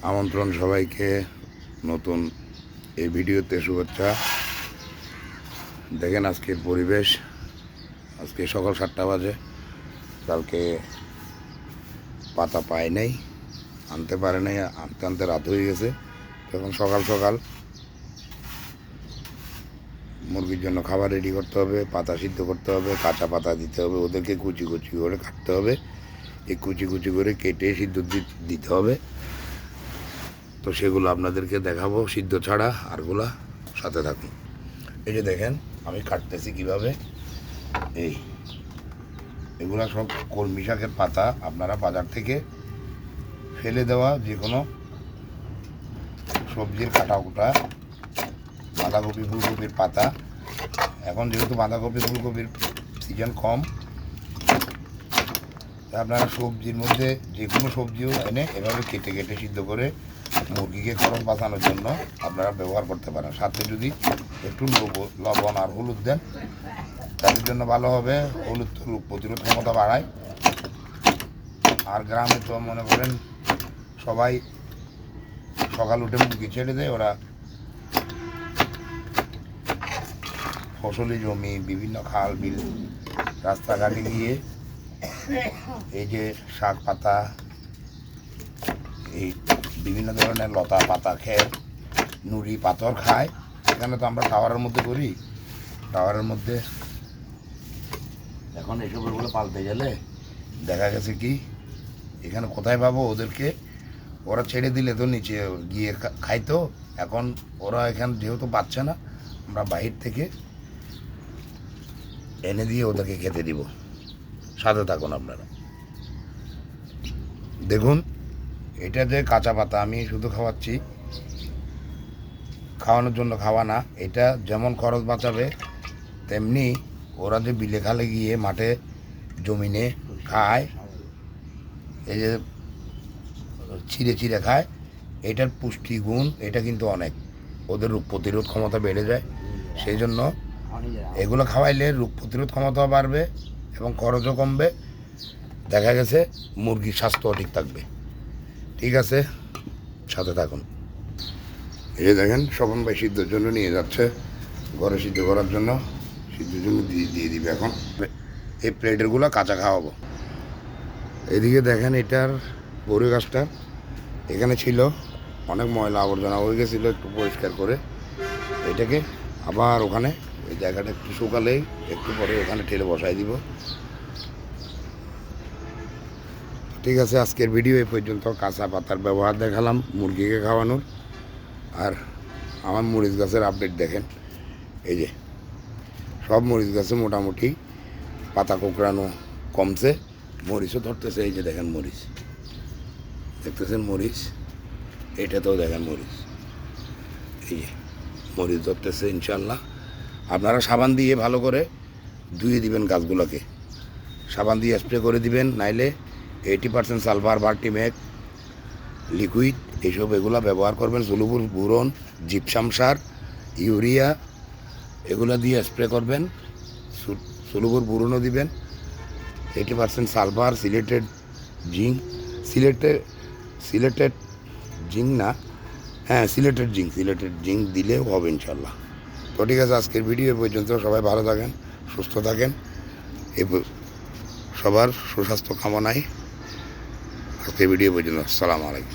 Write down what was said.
আমন্ত্রণ সবাইকে নতুন এই ভিডিওতে শুভেচ্ছা। দেখেন আজকের পরিবেশ, আজকে সকাল 7টা বাজে। কালকে পাতা পায় নাই, আনতে পারে নাই, আনতে আনতে রাত হয়ে গেছে। তখন সকাল সকাল মুরগির জন্য খাবার রেডি করতে হবে, পাতা সিদ্ধ করতে হবে, কাঁচা পাতা দিতে হবে, ওদেরকে কুচি কুচি করে কাটতে হবে, এই কুচি কুচি করে কেটে সিদ্ধ দিতে হবে। তো সেগুলো আপনাদেরকে দেখাবো সিদ্ধ ছাড়া, আরগুলা সাথে থাকুন। এই যে দেখেন আমি কাটতেছি কিভাবে। এগুলা সব কলমি শাকের পাতা, আপনারা বাজার থেকে ফেলে দেওয়া যে কোনো সবজির কাটা কুটা, বাঁধাকপি ফুলকপির পাতা। এখন যেহেতু বাঁধাকপি ফুলকপির সিজন কম, আপনারা সবজির মধ্যে যে কোনো সবজিও এনে এভাবে কেটে কেটে সিদ্ধ করে মুরগিকে খরচ বাঁচানোর জন্য আপনারা ব্যবহার করতে পারেন। সাথে যদি একটু লবণ আর হলুদ দেন তাদের জন্য ভালো হবে। হলুদ তো রোগ প্রতিরোধ ক্ষমতা বাড়ায়। আর গ্রামে তো মনে করেন সবাই সকাল উঠে মুরগি ছেড়ে দেয়, ওরা ফসলি জমি, বিভিন্ন খাল বিল, রাস্তাঘাটে গিয়ে এই যে শাক পাতা, এই বিভিন্ন ধরনের লতা পাতা খেয়ে নুড়ি পাথর খায়। এখানে তো আমরা টাওয়ারের মধ্যে করি, টাওয়ারের মধ্যে এখন এসবগুলো পালতে গেলে দেখা গেছে কি এখানে কোথায় পাবো ওদেরকে, ওরা ছেড়ে দিলে তো নিচে গিয়ে খাইতো। এখন ওরা এখানে যেহেতু পাচ্ছে না, আমরা বাহির থেকে এনে দিয়ে ওদেরকে খেতে দিব। সাথে থাকুন আপনারা। দেখুন এটা যে কাঁচা পাতা আমি শুধু খাওয়াচ্ছি, খাওয়ানোর জন্য খাওয়া না। এটা যেমন খরচ বাঁচাবে, তেমনি ওরা যে বিলে খালে গিয়ে মাঠে জমিনে খায়, এই যে ছিঁড়ে ছিঁড়ে খায়, এটার পুষ্টিগুণ এটা কিন্তু অনেক, ওদের রোগ প্রতিরোধ ক্ষমতা বেড়ে যায়। সেই জন্য এগুলো খাওয়াইলে রোগ প্রতিরোধ ক্ষমতাও বাড়বে এবং খরচও কমবে। দেখা গেছে মুরগির স্বাস্থ্যও ঠিক থাকবে। ঠিক আছে, সাথে থাকুন। এই দেখেন স্বপন ভাই সিদ্ধর জন্য নিয়ে যাচ্ছে, ঘরে সিদ্ধ করার জন্য, সিদ্ধর জন্য দিয়ে দিবে। এখন এই প্লেটেরগুলো কাঁচা খাওয়াবো। এদিকে দেখেন এটার বড়ি গাছটা এখানে ছিল, অনেক ময়লা আবর্জনা হয়ে গেছিলো, একটু পরিষ্কার করে এটাকে আবার ওখানে এই জায়গাটা একটু শুকালেই একটু পরে ওখানে ঠেলে বসাই দিব। ঠিক আছে, আজকের ভিডিও এই পর্যন্ত। কাঁচা পাতার ব্যবহার দেখালাম মুরগিকে খাওয়ানোর। আর আমার মরিচ গাছের আপডেট দেখেন। এই যে সব মরিচ গাছে মোটামুটি পাতা কোঁকড়ানো কমছে, মরিচও ধরতেছে। এই যে দেখেন মরিচ, দেখতেছেন মরিচ, এটাতেও দেখেন মরিচ, এই যে মরিচ ধরতেছে। ইনশাল্লাহ আপনারা সাবান দিয়ে ভালো করে ধুয়ে দিবেন গাছগুলোকে, সাবান দিয়ে স্প্রে করে দিবেন। নাইলে 80% সালফার, ভার্টিম্যাক, লিকুইড এইসব এগুলো ব্যবহার করবেন। সুলুবুর বুরন, জিপসাম সার, ইউরিয়া এগুলো দিয়ে স্প্রে করবেন। সুলুবুর বুরনও দিবেন। 80% সালফার, সিলেটেড জিঙ্ক, সিলেটেড জিঙ্ক না, হ্যাঁ সিলেটেড জিঙ্ক দিলেও হবে ইনশাল্লাহ। তো ঠিক আছে, আজকের ভিডিও পর্যন্ত। সবাই ভালো থাকেন, সুস্থ থাকেন, সবার সুস্বাস্থ্য কামনায় আজকের ভিডিও পর্যন্ত। আসসালামু আলাইকুম।